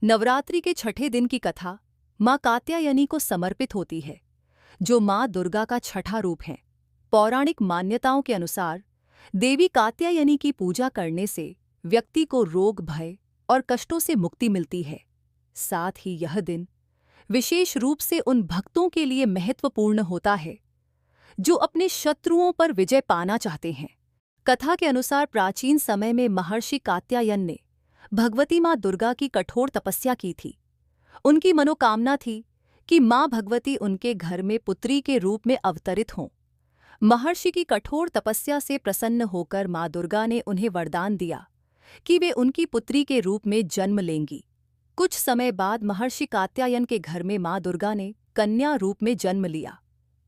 नवरात्रि के छठे दिन की कथा माँ कात्यायनी को समर्पित होती है, जो माँ दुर्गा का छठा रूप है। पौराणिक मान्यताओं के अनुसार देवी कात्यायनी की पूजा करने से व्यक्ति को रोग, भय और कष्टों से मुक्ति मिलती है। साथ ही यह दिन विशेष रूप से उन भक्तों के लिए महत्वपूर्ण होता है जो अपने शत्रुओं पर विजय पाना चाहते हैं। कथा के अनुसार प्राचीन समय में महर्षि कात्यायन ने भगवती माँ दुर्गा की कठोर तपस्या की थी। उनकी मनोकामना थी कि माँ भगवती उनके घर में पुत्री के रूप में अवतरित हों। महर्षि की कठोर तपस्या से प्रसन्न होकर माँ दुर्गा ने उन्हें वरदान दिया कि वे उनकी पुत्री के रूप में जन्म लेंगी। कुछ समय बाद महर्षि कात्यायन के घर में माँ दुर्गा ने कन्या रूप में जन्म लिया।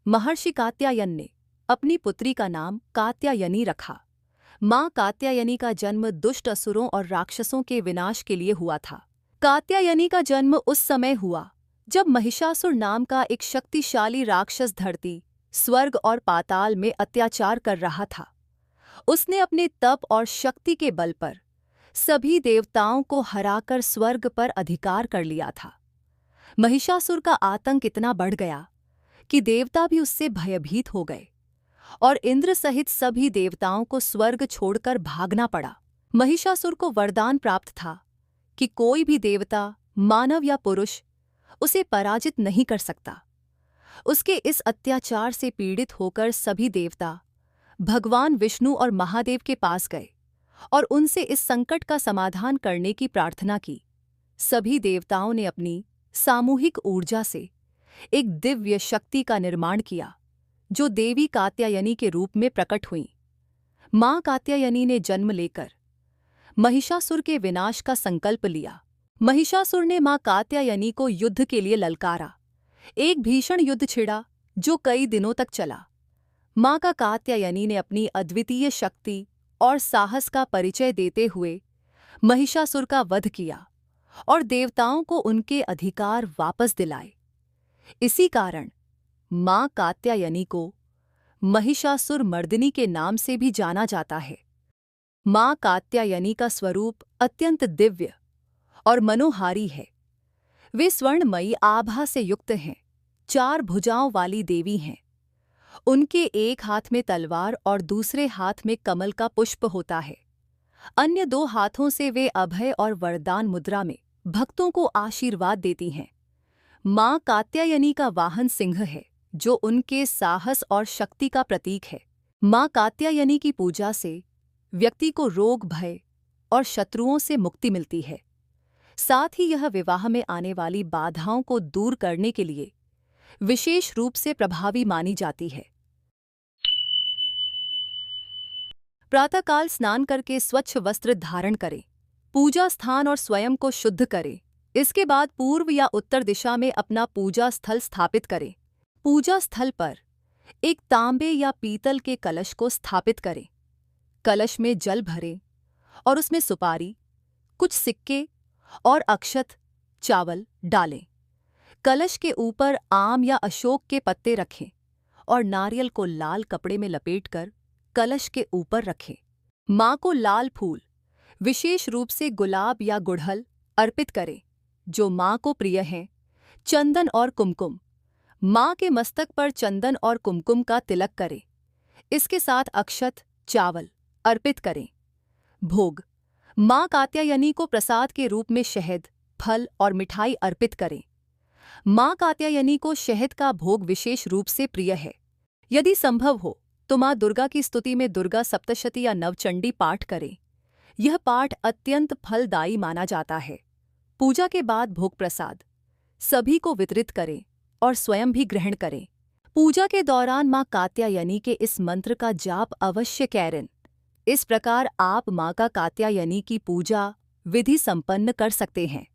महर्षि कात्यायन ने अपनी पुत्री का नाम कात्यायनी रखा। माँ कात्यायनी का जन्म दुष्ट असुरों और राक्षसों के विनाश के लिए हुआ था। कात्यायनी का जन्म उस समय हुआ जब महिषासुर नाम का एक शक्तिशाली राक्षस धरती, स्वर्ग और पाताल में अत्याचार कर रहा था। उसने अपने तप और शक्ति के बल पर सभी देवताओं को हराकर स्वर्ग पर अधिकार कर लिया था। महिषासुर का आतंक इतना बढ़ गया कि देवता भी उससे भयभीत हो गए और इंद्र सहित सभी देवताओं को स्वर्ग छोड़कर भागना पड़ा। महिषासुर को वरदान प्राप्त था कि कोई भी देवता, मानव या पुरुष उसे पराजित नहीं कर सकता। उसके इस अत्याचार से पीड़ित होकर सभी देवता भगवान विष्णु और महादेव के पास गए और उनसे इस संकट का समाधान करने की प्रार्थना की। सभी देवताओं ने अपनी सामूहिक ऊर्जा से एक दिव्य शक्ति का निर्माण किया, जो देवी कात्यायनी के रूप में प्रकट हुई। माँ कात्यायनी ने जन्म लेकर महिषासुर के विनाश का संकल्प लिया। महिषासुर ने माँ कात्यायनी को युद्ध के लिए ललकारा। एक भीषण युद्ध छिड़ा जो कई दिनों तक चला। माँ कात्यायनी ने अपनी अद्वितीय शक्ति और साहस का परिचय देते हुए महिषासुर का वध किया और देवताओं को उनके अधिकार वापस दिलाए। इसी कारण माँ कात्यायनी को महिषासुर मर्दिनी के नाम से भी जाना जाता है। माँ कात्यायनी का स्वरूप अत्यंत दिव्य और मनोहारी है। वे स्वर्णमयी आभा से युक्त हैं, 4 भुजाओं वाली देवी हैं। उनके एक हाथ में तलवार और दूसरे हाथ में कमल का पुष्प होता है। अन्य 2 हाथों से वे अभय और वरदान मुद्रा में भक्तों को आशीर्वाद देती हैं। माँ कात्यायनी का वाहन सिंह है, जो उनके साहस और शक्ति का प्रतीक है। माँ कात्यायनी की पूजा से व्यक्ति को रोग, भय और शत्रुओं से मुक्ति मिलती है। साथ ही यह विवाह में आने वाली बाधाओं को दूर करने के लिए विशेष रूप से प्रभावी मानी जाती है। प्रातःकाल स्नान करके स्वच्छ वस्त्र धारण करें। पूजा स्थान और स्वयं को शुद्ध करें। इसके बाद पूर्व या उत्तर दिशा में अपना पूजा स्थल स्थापित करें। पूजा स्थल पर एक तांबे या पीतल के कलश को स्थापित करें। कलश में जल भरें और उसमें सुपारी, कुछ सिक्के और अक्षत, चावल डालें। कलश के ऊपर आम या अशोक के पत्ते रखें और नारियल को लाल कपड़े में लपेटकर कलश के ऊपर रखें। माँ को लाल फूल, विशेष रूप से गुलाब या गुड़हल, अर्पित करें, जो माँ को प्रिय हैं। चंदन और कुमकुम, माँ के मस्तक पर चंदन और कुमकुम का तिलक करें। इसके साथ अक्षत, चावल अर्पित करें। भोग, माँ कात्यायनी को प्रसाद के रूप में शहद, फल और मिठाई अर्पित करें। माँ कात्यायनी को शहद का भोग विशेष रूप से प्रिय है। यदि संभव हो तो माँ दुर्गा की स्तुति में दुर्गा सप्तशती या नवचंडी पाठ करें। यह पाठ अत्यंत फलदायी माना जाता है। पूजा के बाद भोग प्रसाद सभी को वितरित करें और स्वयं भी ग्रहण करें। पूजा के दौरान माँ कात्यायनी के इस मंत्र का जाप अवश्य करें। इस प्रकार आप माँ कात्यायनी की पूजा विधि संपन्न कर सकते हैं।